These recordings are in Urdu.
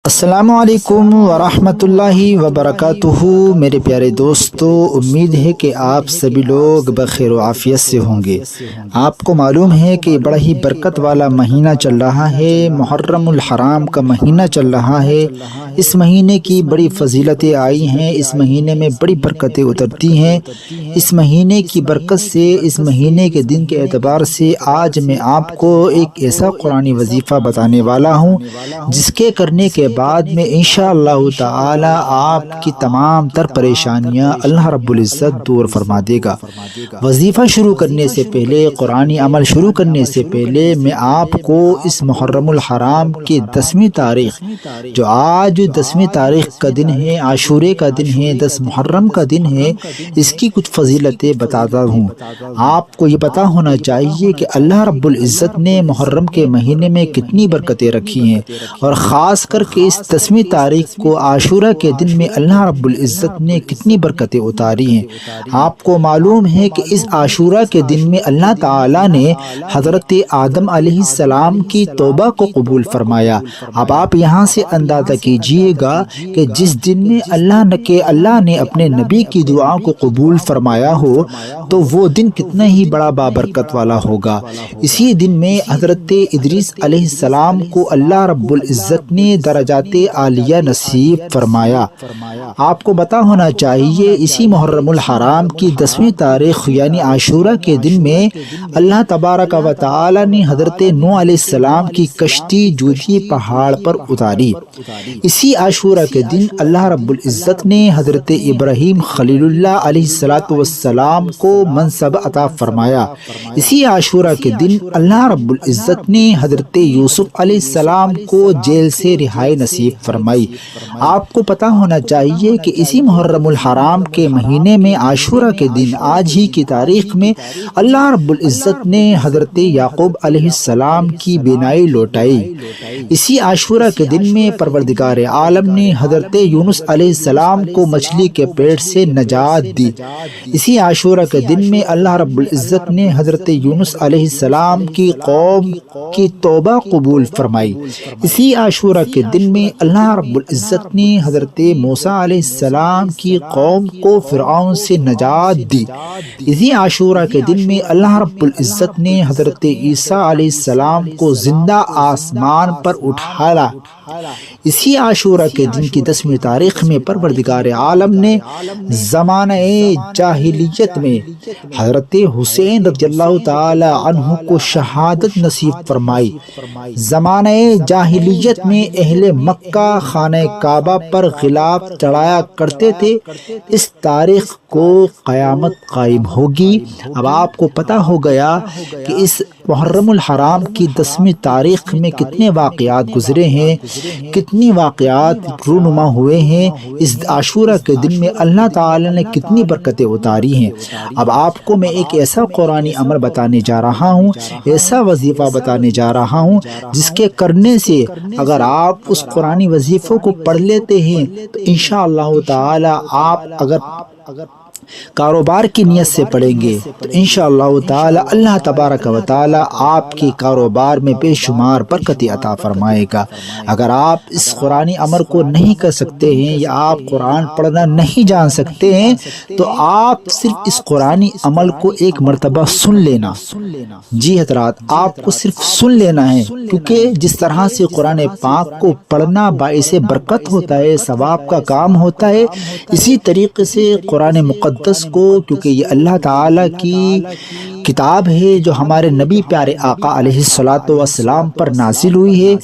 السلام علیکم ورحمۃ اللہ وبرکاتہ۔ میرے پیارے دوستو، امید ہے کہ آپ سبھی لوگ بخیر و عافیت سے ہوں گے۔ آپ کو معلوم ہے کہ بڑا ہی برکت والا مہینہ چل رہا ہے، محرم الحرام کا مہینہ چل رہا ہے۔ اس مہینے کی بڑی فضیلتیں آئی ہیں، اس مہینے میں بڑی برکتیں اترتی ہیں۔ اس مہینے کی برکت سے، اس مہینے کے دن کے اعتبار سے آج میں آپ کو ایک ایسا قرآنی وظیفہ بتانے والا ہوں جس کے کرنے کے بعد میں انشاءاللہ تعالی آپ کی تمام تر پریشانیاں اللہ رب العزت دور فرما دے گا۔ وظیفہ شروع کرنے سے پہلے، قرآنی عمل شروع کرنے سے پہلے، میں آپ کو اس محرم الحرام کی 10ویں تاریخ، جو آج 10ویں تاریخ کا دن ہے، عاشورے کا دن ہے، 10 محرم کا دن ہے، اس کی کچھ فضیلتیں بتاتا ہوں۔ آپ کو یہ پتا ہونا چاہیے کہ اللہ رب العزت نے محرم کے مہینے میں کتنی برکتیں رکھی ہیں، اور خاص کر کے اس 10ویں تاریخ کو عاشورہ کے دن میں اللہ رب العزت نے کتنی برکتیں اتاری ہیں۔ آپ کو معلوم ہے کہ اس عاشورہ کے دن میں اللہ تعالی نے حضرت آدم علیہ السلام کی توبہ کو قبول فرمایا۔ اب آپ یہاں سے اندازہ کیجئے گا کہ جس دن میں اللہ نے اپنے نبی کی دعا کو قبول فرمایا ہو تو وہ دن کتنا ہی بڑا بابرکت والا ہوگا۔ اسی دن میں حضرت ادریس علیہ السلام کو اللہ رب العزت نے درجات عالیہ نصیب فرمایا۔ آپ کو پتہ ہونا چاہیے اسی محرم الحرام کی 10ویں تاریخ یعنی عاشورہ کے دن میں اللہ تبارک و تعالی نے حضرت نوح علیہ السلام کی کشتی جودھی پہاڑ پر اتاری۔ اسی عاشورہ کے دن اللہ رب العزت نے حضرت ابراہیم خلیل اللہ علیہ السلام کو منصب عطا فرمایا۔ اسی عاشورہ کے دن اللہ رب العزت نے حضرت یوسف علیہ السلام کو جیل سے رہائی نصیب فرمائی۔ آپ کو پتہ ہونا چاہیے کہ اسی محرم الحرام کے مہینے میں عاشورہ کے دن آج ہی کی تاریخ میں اللہ رب العزت نے حضرت یعقوب علیہ السلام کی بینائی لوٹائی۔ اسی عاشورہ کے دن میں پروردگار عالم نے حضرت یونس علیہ السلام کو مچھلی کے پیٹ سے نجات دی۔ اسی عاشورہ کے دن میں اللہ رب العزت نے حضرت یونس علیہ السلام کی قوم کی توبہ قبول فرمائی۔ اسی عاشورہ کے دن میں اللہ رب العزت نے حضرت موسیٰ علیہ السلام کی قوم کو فرعون سے نجات دی۔ اسی عاشورہ کے دن میں اللہ رب العزت نے حضرت عیسیٰ علیہ السلام کو زندہ آسمان پر اٹھایا۔ اسی عاشورہ کے دن کی 10ویں تاریخ میں پروردگار عالم نے زمانہ جاہلیت میں حضرت حسین رضی اللہ تعالی عنہ کو شہادت نصیب فرمائی۔ زمانہ جاہلیت میں اہل مکہ خانہ کعبہ پر غلاف چڑھایا کرتے تھے۔ اس تاریخ کو قیامت قائم ہوگی۔ اب آپ کو پتہ ہو گیا کہ اس محرم الحرام کی 10ویں تاریخ میں کتنے واقعات گزرے ہیں، کتنی واقعات رونما ہوئے ہیں۔ اس عاشورہ کے دن میں اللہ تعالی نے کتنی برکتیں اتاری ہیں۔ اب آپ کو میں ایک ایسا قرآنی عمل بتانے جا رہا ہوں، ایسا وظیفہ بتانے جا رہا ہوں جس کے کرنے سے اگر آپ اس قرآنی وظیفوں کو پڑھ لیتے ہیں تو انشاءاللہ تعالی آپ اگر کاروبار کی نیت سے پڑھیں گے تو انشاءاللہ تعالی اللہ تبارک و تعالی آپ کے کاروبار میں بے شمار برکتیں عطا فرمائے گا۔ اگر آپ اس قرآنی عمل کو نہیں کر سکتے ہیں یا آپ قرآن پڑھنا نہیں جان سکتے ہیں تو آپ صرف اس قرآنی عمل کو ایک مرتبہ سن لینا۔ جی حضرات، آپ کو صرف سن لینا ہے، کیونکہ جس طرح سے قرآن پاک کو پڑھنا باعث برکت ہوتا ہے، ثواب کا کام ہوتا ہے، اسی طریقے سے قرآن مقدس کو، کیونکہ یہ اللہ تعالی کی کتاب ہے جو ہمارے نبی پیارے آقا علیہ الصلوۃ والسلام پر نازل ہوئی ہے،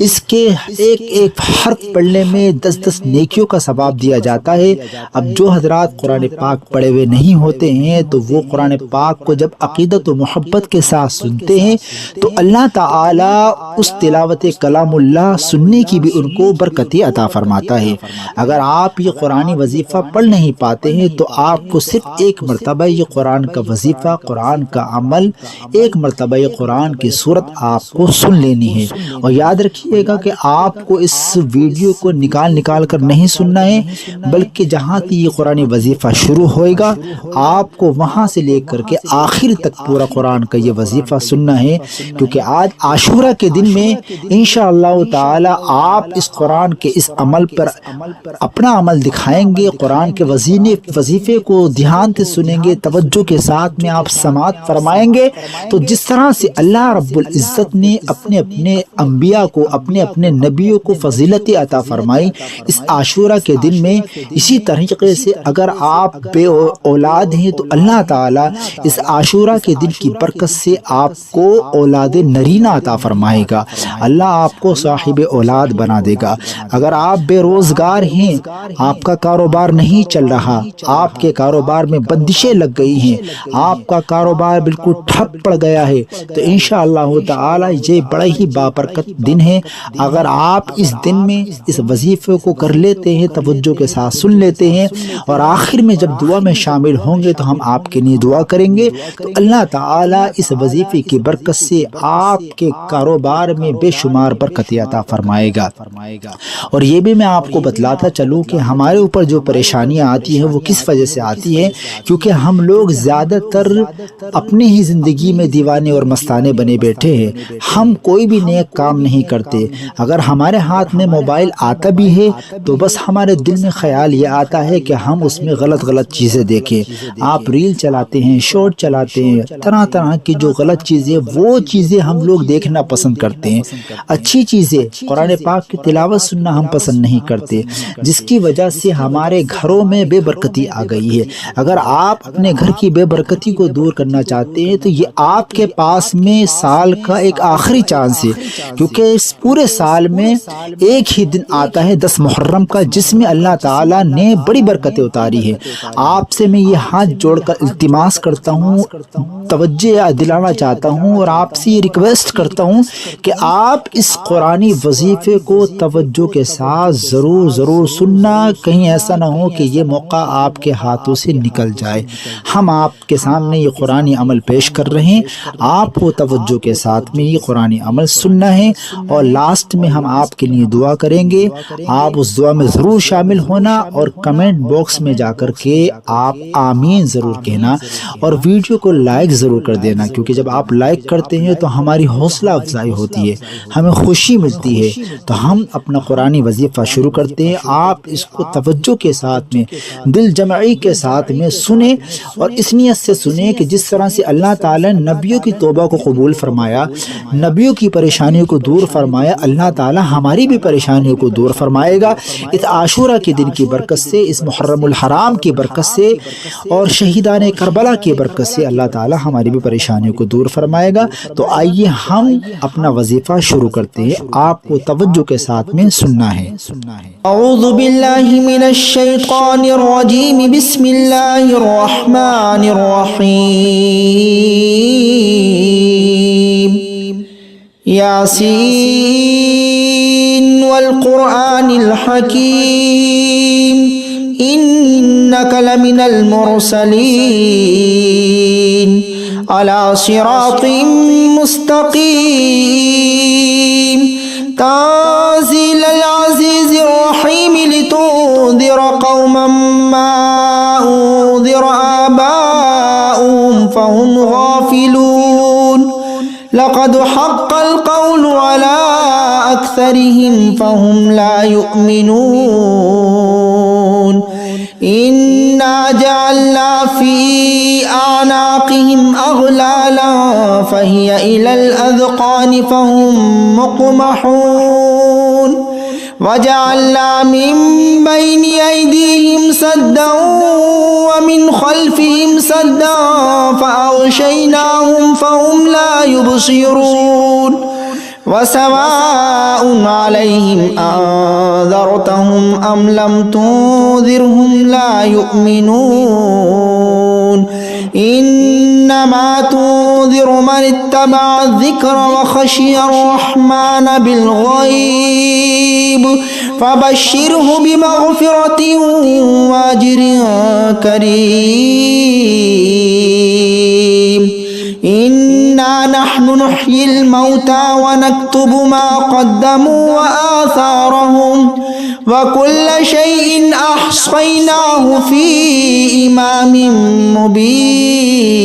اس کے ایک ایک حرف پڑھنے میں 10 نیکیوں کا ثواب دیا جاتا ہے۔ اب جو حضرات قرآن پاک پڑھے ہوئے نہیں ہوتے ہیں تو وہ قرآن پاک کو جب عقیدت و محبت کے ساتھ سنتے ہیں تو اللہ تعالی اس تلاوت کلام اللہ سننے کی بھی ان کو برکتیں عطا فرماتا ہے۔ اگر آپ یہ قرآنی وظیفہ پڑھ نہیں پاتے ہیں تو آپ کو صرف ایک مرتبہ یہ قرآن کا وظیفہ، قرآن کا عمل ایک مرتبہ قرآن کی صورت آپ کو سن لینی ہے۔ اور یاد رکھیے گا کہ آپ کو اس ویڈیو کو نکال کر نہیں سننا ہے، بلکہ جہاں سے یہ قرآن وظیفہ شروع ہوئے گا آپ کو وہاں سے لے کر کے آخر تک پورا قرآن کا یہ وظیفہ سننا ہے، کیونکہ آج عاشورہ کے دن میں انشاءاللہ تعالی آپ اس قرآن کے اس عمل پر اپنا عمل دکھائیں گے، قرآن کے وظیفے کو دھیان سے سنیں گے، توجہ کے ساتھ میں آپ سماعت فرمائیں گے، تو جس طرح سے اللہ رب العزت نے اپنے انبیاء کو، اپنے نبیوں کو فضیلت عطا فرمائی اس عاشورہ کے دن میں، اسی طریقے سے اگر آپ بے اولاد ہیں تو اللہ تعالیٰ اس عاشورہ کے دن کی برکت سے آپ کو اولاد نرینہ عطا فرمائے گا، اللہ آپ کو صاحب اولاد بنا دے گا۔ اگر آپ بے روزگار ہیں، آپ کا کاروبار نہیں چل رہا، آپ کے کاروبار میں بندشیں لگ گئی ہیں، آپ کا کاروبار بالکل ٹھپ پڑ گیا ہے، تو انشاءاللہ تعالی یہ بڑا ہی بابرکت دن ہے۔ اگر آپ اس دن میں اس وظیفے کو کر لیتے ہیں، توجہ کے ساتھ سن لیتے ہیں، اور آخر میں جب دعا میں شامل ہوں گے تو ہم آپ کے لیے دعا کریں گے، تو اللہ تعالی اس وظیفے کی برکت سے آپ کے کاروبار میں بے شمار برکت عطا فرمائے گا۔ اور یہ بھی میں آپ کو بتلاتا چلوں کہ ہمارے اوپر جو پریشانیاں آتی ہیں وہ کس وجہ سے آتی ہیں، کیونکہ ہم لوگ زیادہ تر اپنی ہی زندگی میں دیوانے اور مستانے بنے بیٹھے ہیں، ہم کوئی بھی نیک کام نہیں کرتے۔ اگر ہمارے ہاتھ میں موبائل آتا بھی ہے تو بس ہمارے دل میں خیال یہ آتا ہے کہ ہم اس میں غلط چیزیں دیکھیں۔ آپ ریل چلاتے ہیں، شارٹ چلاتے ہیں، طرح کی جو غلط چیزیں، وہ چیزیں ہم لوگ دیکھنا پسند کرتے ہیں۔ اچھی چیزیں، قرآن پاک کی تلاوت سننا ہم پسند نہیں کرتے، جس کی وجہ سے ہمارے گھروں میں بے برکتی آ گئی ہے۔ اگر آپ اپنے گھر کی بے برکتی کو دور کرنا چاہتے ہیں تو یہ آپ کے پاس میں سال کا ایک آخری چانس ہے، کیونکہ اس پورے سال میں ایک ہی دن آتا ہے 10 محرم کا، جس میں اللہ تعالیٰ نے بڑی برکتیں اتاری ہے۔ آپ سے میں یہ ہاتھ جوڑ کر التماس کرتا ہوں، توجہ دلانا چاہتا ہوں، اور آپ سے یہ ریکویسٹ کرتا ہوں کہ آپ اس قرآنی وظیفے کو توجہ کے ساتھ ضرور سننا، کہیں ایسا نہ ہو کہ یہ موقع آپ کے ہاتھوں سے نکل جائے۔ ہم آپ کے سامنے یہ قرآنی عمل پیش کر رہے ہیں، آپ کو توجہ کے ساتھ میں یہ قرآنی عمل سننا ہے، اور لاسٹ میں ہم آپ کے لیے دعا کریں گے، آپ اس دعا میں ضرور شامل ہونا، اور کمنٹ باکس میں جا کر کے آپ آمین ضرور کہنا، اور ویڈیو کو لائک ضرور کر دینا، کیونکہ جب آپ لائک کرتے ہیں تو ہماری حوصلہ افزائی ہوتی ہے، ہمیں خوشی ملتی ہے۔ تو ہم اپنا قرآنی وظیفہ شروع کرتے ہیں، آپ اس کو توجہ کے ساتھ میں، دل جمعی کے ساتھ میں سنیں، اور اس نیت سے سنیں کہ جس طرح سے اللہ تعالیٰ نے نبیوں کی توبہ کو قبول فرمایا، نبیوں کی پریشانیوں کو دور فرمایا، اللہ تعالیٰ ہماری بھی پریشانیوں کو دور فرمائے گا۔ اس عاشورہ کے دن کی برکت سے، اس محرم الحرام کی برکت سے، اور شہیدان کربلا کی برکت سے اللہ تعالیٰ ہماری بھی پریشانیوں کو دور فرمائے گا۔ تو آئیے ہم اپنا وظیفہ شروع کرتے ہیں، آپ کو توجہ کے ساتھ میں سننا ہے۔ اعوذ باللہ من الشیطان الرجیم، بسم اللہ الرحمن الرحیم، یاسین والقرآن الحکیم، انک لمن المرسلین علی صراط مستقیم، تنزیل العزیز الرحیم، لتنذر قوما ما انذر آباؤهم فهم غافلون، لقد حق القول على أكثرهم فهم لا يؤمنون، إنا جعلنا في أعناقهم أغلالا فهي إلى الأذقان فهم مقمحون، وجعلنا من بين أيديهم سدا ومن خلفهم سدا فأغشيناهم فهم لا يبصرون، وسواء عليهم أنذرتهم أم لم تنذرهم لا يؤمنون، إنما تنذر من اتبع الذكر وخشي الرحمن بالغيب، فبشره بمغفرة وأجر كريم۔ نحيي الموتى ونكتب ما قدموا وآثارهم وكل شيء أحصيناه في إمام مبين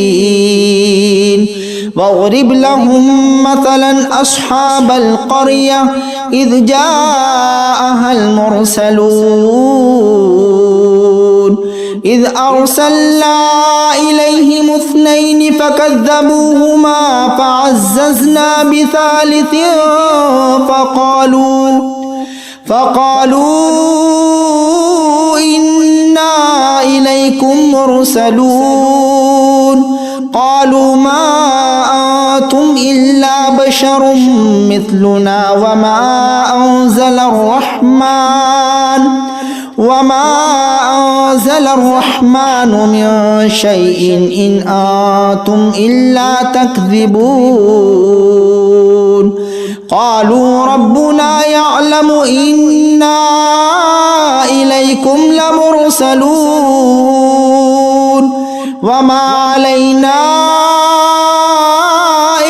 واضرب لهم مثلا أصحاب القرية إذ جاءها المرسلون إذ أرسلنا إليهم 2 فكذبوهما فعززنا بثالث فقالوا إنا إليكم مرسلون قالوا ما أنتم إلا بشر مثلنا وما أنزل الرحمن من شيء إن أنتم إلا تكذبون قالوا ربنا يعلم إنا إليكم لمرسلون وما علينا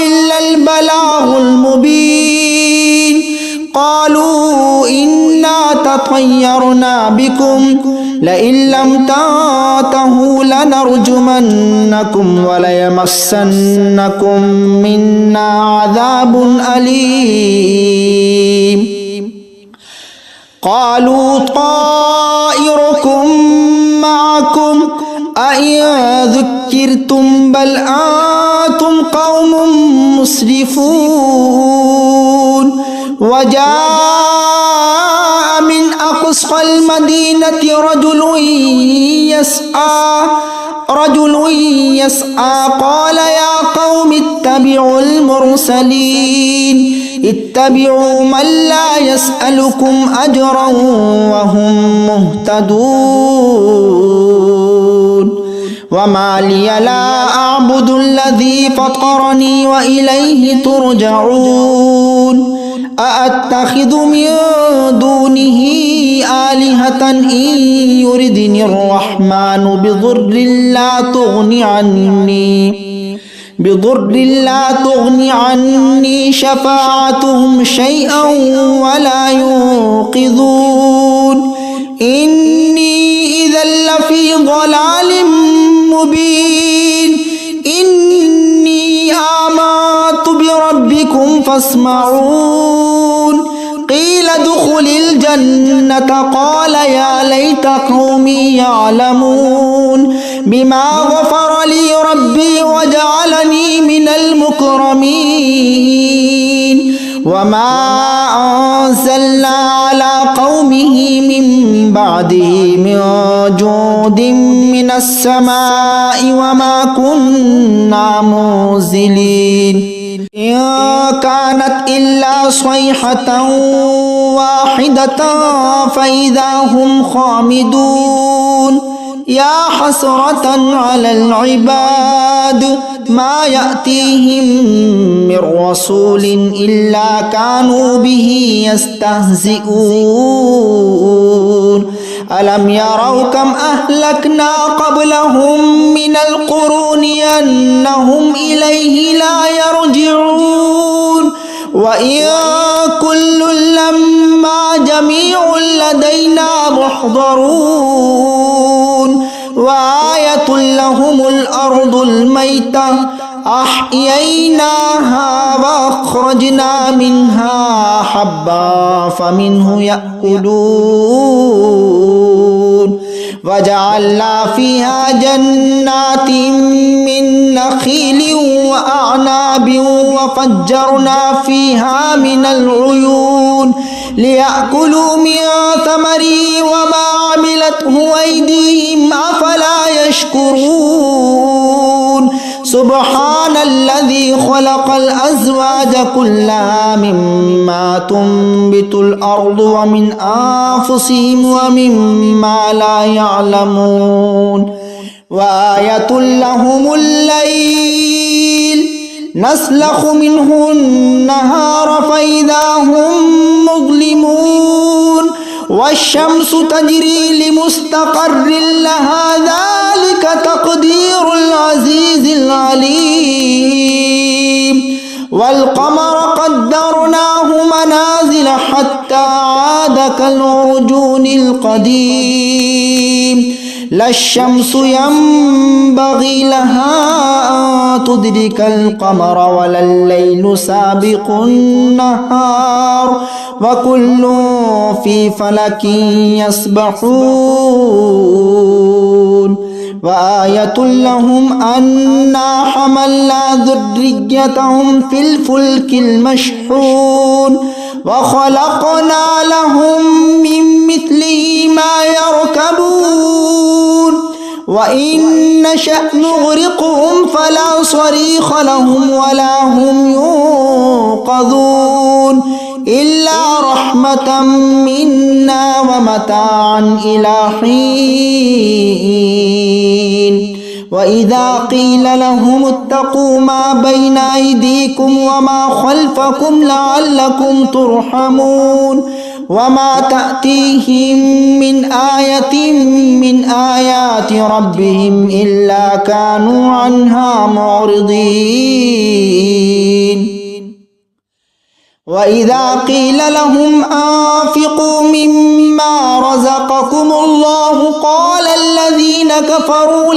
إلا البلاغ المبين قالوا إنا تطيرنا بكم لئن لم تنتهوا لنرجمنكم وليمسنكم منا عذاب أليم قالوا طائركم معكم أئن ذكرتم بل أنتم قوم مسرفون وجاء من أقصى المدينة رجل يسعى قال يا قوم اتبعوا المرسلين اتبعوا من لا يسألكم أجرا وهم مهتدون وما لي لا أعبد الذي فطرني وإليه ترجعون أأتخذ من دونه آلهة إن يردني الرحمن بضر لا تغني عني شفاعتهم شيئا ولا ينقذون إني إذا لفي ضلال مبين إني آمنت بربكم فاسمعون قيل ادخل الجنة قال يا ليت قومي يعلمون بما غفر لي ربي وجعلني من المكرمين وما أنزلنا على قومه من بعده من جود من السماء وما كنا منزلين إن كانت إلا صيحة واحدة فإذا هم خامدون يا حسرة على العباد ما يأتيهم من رسول إلا كانوا به يستهزئون ألم يروا كم أهلكنا قبلهم من القرون أنهم إليه لا يرجعون وإن كل لما جميع لدينا محضرون وآية لهم الأرض الميتة أحييناها وأخرجنا منها حبا فمنه يأكلون وجعلنا فيها جنات من نخيل وأعناب وفجرنا فيها من العيون ليأكلوا من ثمره وما عملته أيديهم أفلا يشكرون سبحان الذي خلق الأزواج كلها مما تنبت الأرض ومن أنفسهم ومما لا يعلمون وآية لهم الليل نسلخ منه النهار فإذا هم مظلمون والشمس تجري لمستقر لها ذلك تقدير العزيز العليم والقمر قدرناه منازل حتى عاد كالعرجون القديم لا الشمس ينبغي لها أن تدرك القمر ولا الليل سابق النهار وكل في فلك يسبحون وآية لهم أنا حملنا ذريتهم في الفلك المشحون وخلقنا لهم من مثله ما يركبون وإن نشأ نغرقهم فلا صريخ لهم ولا هم ينقذون إلا رحمة منا ومتاعا إلى حين وإذا قيل لهم اتقوا ما بين أيديكم وما خلفكم لعلكم ترحمون وما تأتيهم من آية من آيات ربهم إلا كانوا عنها معرضين وإذا قيل لهم أنفقوا مما رزقكم الله قال الذين كفروا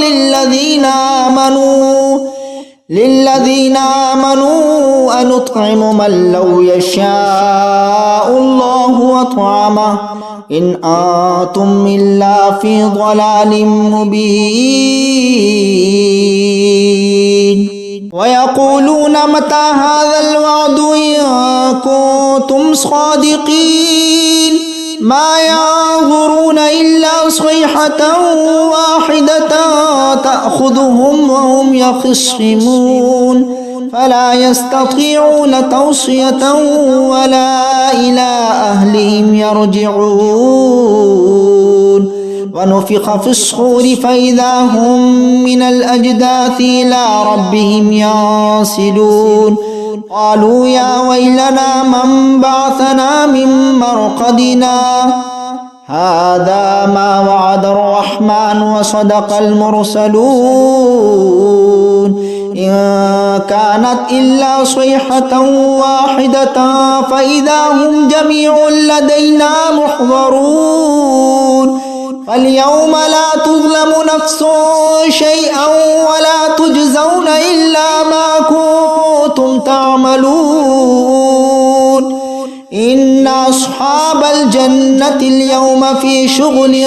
للذين آمنوا أنطعم من لو يشاء الله أطعمه إن أنتم إلا في ضلال مبين ويقولون متى هذا الوعد إن كنتم صادقين ما ينظرون إلا صيحة واحدة تأخذهم وهم يخصمون فلا يستطيعون توصية ولا إلى أهلهم يرجعون ونفخ في الصور فإذا هم من الأجداث إلى ربهم ينسلون قالوا يا ويلنا من بعثنا من مرقدنا هذا ما وعد الرحمن وصدق المرسلون إن كانت إلا صيحة واحدة فإذا هم جميع لدينا محضرون فاليوم لا تظلم نفس شيئا ولا تجزون إلا ما كنتم تعملون إن أصحاب الجنة اليوم في شغل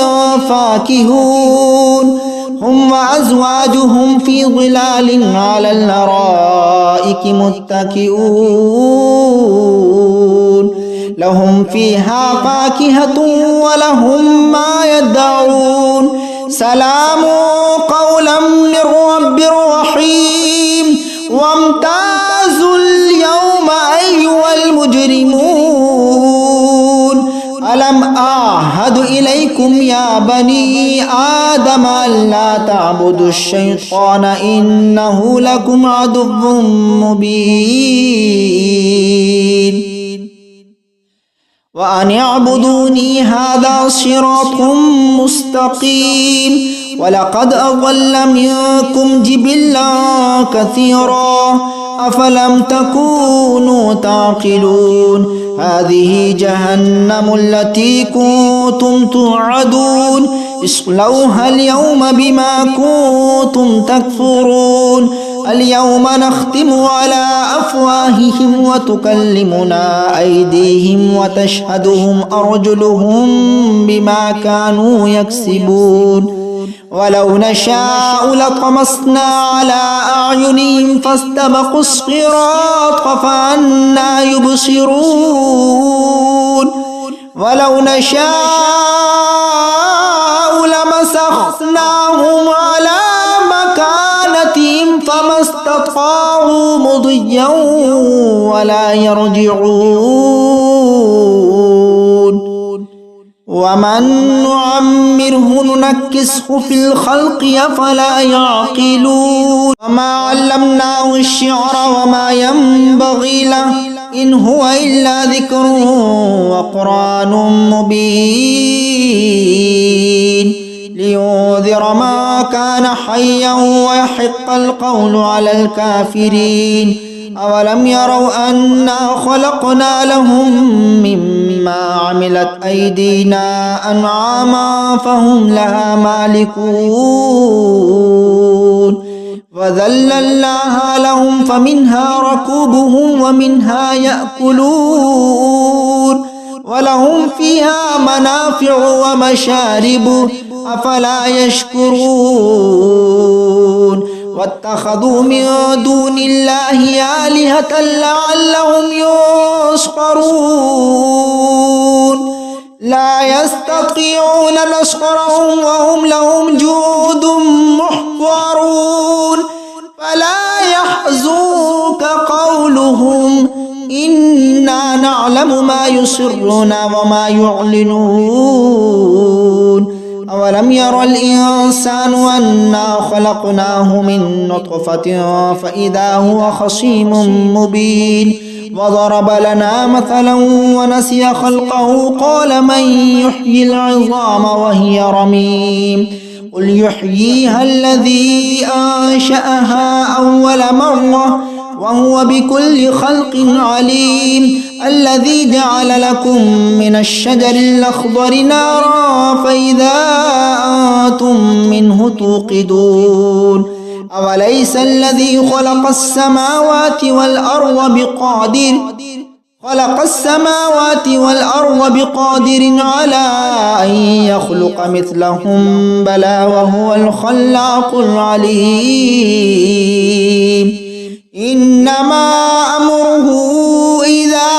فاكهون هم وأزواجهم في ظلال على الأرائك متكئون لهم فيها فاكهة ولهم ما يدعون سلام قولا من رب رحيم وامتازوا اليوم أيها المجرمون ألم أعهد إليكم يا بني آدم ألا تعبدوا الشيطان إنه لكم عدو مبين وأن اعبدوني هذا صراط مستقيم ولقد أضل منكم جبلا كثيرا أفلم تكونوا تعقلون هذه جهنم التي كنتم توعدون اصلوها اليوم بما كنتم تكفرون اليوم نختم على أفواههم وتكلمنا أيديهم وتشهدهم أرجلهم بما كانوا يكسبون ولو نشاء لطمسنا على أعينهم فاستبقوا الصراط فأنى يبصرون ولو نشاء لمسخناهم على مكانتهم فما استطاعوا مضيا ولا يرجعون ومن نعمره ننكسه في الخلق أفلا يعقلون وما علمناه الشعر وما ينبغي له إن هو إلا ذكر وقرآن مبين لينذر ما كان حيا ويحق القول على الكافرين أولم يروا أنا خلقنا لهم مما عملت أيدينا أنعاما فهم لها مالكون وذللناها لهم فمنها ركوبهم ومنها يأكلون ولهم فيها منافع ومشارب أفلا يشكرون واتخذوا من دون الله آلهة لعلهم ينصرون لا يستطيعون نصرهم وهم لهم جند محضرون فلا يحزنك قولهم إنا نعلم ما يسرون وما يعلنون أولم ير الإنسان أنا خلقناه من نطفة فإذا هو خصيم مبين وضرب لنا مثلا ونسي خلقه قال من يحيي العظام وهي رميم قل يحييها الذي أنشأها أول مرة وهو بكل خلق عليم الذي جعل لكم من الشجر الأخضر نارا فإذا أنتم منه توقدون أوليس الذي خلق السماوات والأرض بقادر على أن يخلق مثلهم بلى وهو الخلاق العليم إنما أمره إذا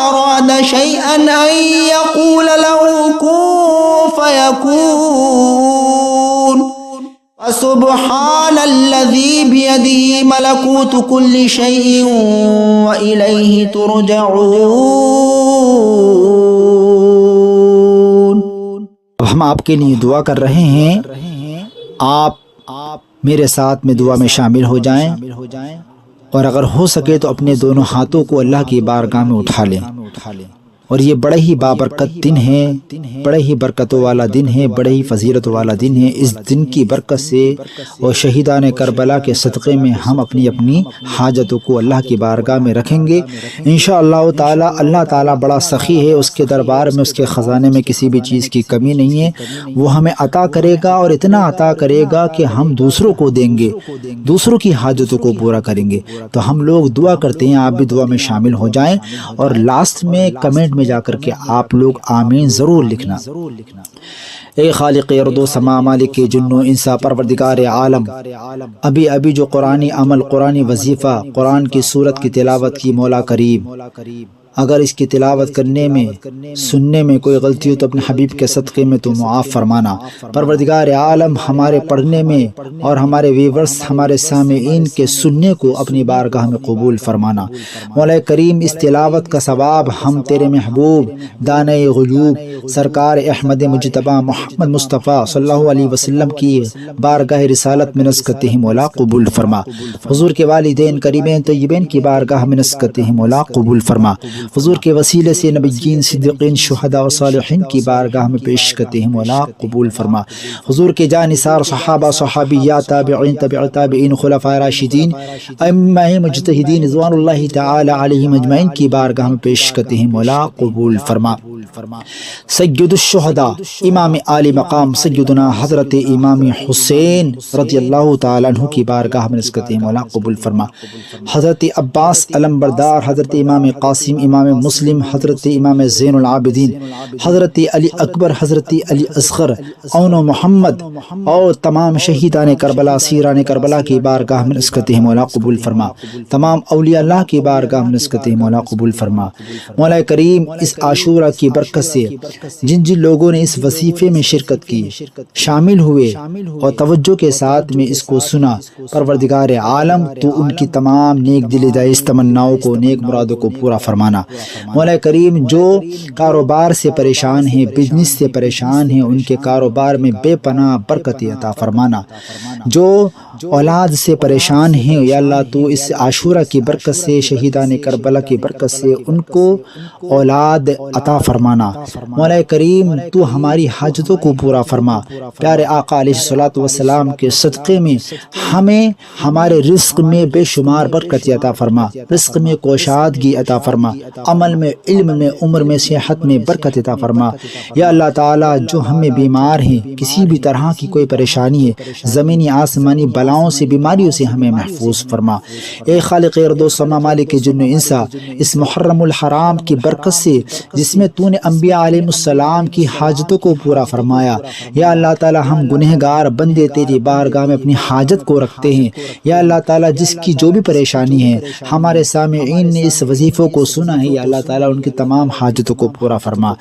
أراد شيئا أن يقول له كن فيكون فسبحان الذي بيده ملكوت كل شيء وإليه ترجعون. ہم آپ کے لیے دعا کر رہے ہیں، آپ میرے ساتھ میں دعا میں شامل ہو جائیں، اور اگر ہو سکے تو اپنے دونوں ہاتھوں کو اللہ کی بارگاہ میں اٹھا لیں. اور یہ بڑے ہی بابرکت دن ہے، بڑے ہی برکتوں والا دن ہے، بڑے ہی فضیلت والا دن ہے. اس دن کی برکت سے اور شہیدان کربلا کے صدقے میں ہم اپنی اپنی حاجتوں کو اللہ کی بارگاہ میں رکھیں گے انشاءاللہ تعالی. اللہ تعالی بڑا سخی ہے، اس کے دربار میں، اس کے خزانے میں کسی بھی چیز کی کمی نہیں ہے. وہ ہمیں عطا کرے گا اور اتنا عطا کرے گا کہ ہم دوسروں کو دیں گے، دوسروں کی حاجتوں کو پورا کریں گے. تو ہم لوگ دعا کرتے ہیں، آپ بھی دعا میں شامل ہو جائیں، اور لاسٹ میں کمنٹ میں جا کر کے آپ لوگ آمین ضرور لکھنا. اے خالق ارض و سما، مالک جن و انسا، پروردگار عالم، ابھی جو قرآنی عمل، قرآنی وظیفہ، قرآن کی سورت کی تلاوت کی مولا کریم، اگر اس کی تلاوت کرنے میں، سننے میں کوئی غلطی ہو تو اپنے حبیب کے صدقے میں تو معاف فرمانا. پروردگار عالم ہمارے پڑھنے میں اور ہمارے ویورز، ہمارے سامعین کے سننے کو اپنی بارگاہ میں قبول فرمانا. مولا کریم، اس تلاوت کا ثواب ہم تیرے محبوب دانۂ غیوب سرکار احمد مجتبی محمد مصطفیٰ صلی اللہ علیہ وسلم کی بارگاہ رسالت میں نسکتے ہیں مولا قبول فرما. حضور کے والدین کریمین طیبین کی بارگاہ میں نسکتے ہیں مولا قبول فرما. حضور کے وسیلے سے نبیین، صدیقین، شہداء و صالحین کی بارگاہ میں پیش کرتے ہیں مولا قبول فرما. حضور کے جانثار صحابہ، صحابیات، تابعین، تبع تابعین، خلفاء راشدین، ائمہ مجتہدین رضوان اللہ تعالی علیہم اجمعین کی بارگاہ میں پیش کرتے ہیں مولا قبول فرما. سید الشہداء امام عالی مقام سیدنا حضرت امام حسین رضی اللہ تعالی عنہ کی بارگاہ میں نسکتے ہیں مولا قبول فرما. حضرت عباس علمبردار، حضرت امام قاسم، امام مسلم، حضرت امام زین العابدین، حضرت علی اکبر، حضرت علی اصغر، اون و محمد، اور تمام شہیدان کربلا، سیران کربلا کی بارگاہ میں نسکتے ہیں مولا قبول فرما. تمام اولیاء اللہ کی بارگاہ میں نسکتے ہیں مولا قبول فرما. مولا کریم، اس عاشورہ کی برکت سے جن لوگوں نے اس وظیفے میں شرکت کی، شامل ہوئے اور توجہ کے ساتھ میں اس کو سنا، پروردگار عالم تو ان کی تمام نیک دل جائز تمناؤں کو، نیک مرادوں کو پورا فرمانا. مولا کریم جو کاروبار سے پریشان ہیں، بزنس سے پریشان ہیں، ان کے کاروبار میں بے پناہ برکت عطا فرمانا۔ جو اولاد سے پریشان ہیں یا اللہ تو اس عاشورہ کی برکت سے، شہیدان کربلا کی برکت سے ان کو اولاد عطا فرمانا۔ مولا کریم تو ہماری حاجتوں کو پورا فرما۔ پیارے آقا علیہ الصلوۃ والسلام کے صدقے میں ہمیں ہمارے رزق میں بے شمار برکت عطا فرما، رزق میں کوشادگی عطا فرما، عمل میں، علم میں، عمر میں، صحت میں برکت عطا فرما۔ یا اللہ تعالی جو ہمیں بیمار ہیں، کسی بھی طرح کی کوئی پریشانی ہے، زمینی آسمانی بلاؤں سے، بیماریوں سے ہمیں محفوظ فرما۔ اے خالق ارض و سما، مالک جن و انسا، اس محرم الحرام کی برکت سے جس میں تو نے انبیاء علیہ السلام کی حاجتوں کو پورا فرمایا، یا اللہ تعالی ہم گنہگار بندے تیری بارگاہ میں اپنی حاجت کو رکھتے ہیں۔ یا اللہ تعالی جس کی جو بھی پریشانی ہے، ہمارے سامعین نے اس وظیفوں کو سنا ہے، یا اللہ تعالی ان کی تمام حاجتوں کو پورا فرما۔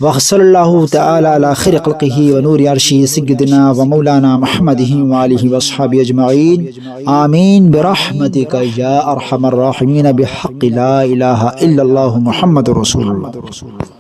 وصلی اللہ تعالی علی خیر خلقہ ونور عرشہ سیدنا و مولانا محمد وآلہ وصحبہ اجمعین، آمین برحمتک یا ارحم الراحمین، بحق لا الہ الا اللہ محمد رسول اللہ۔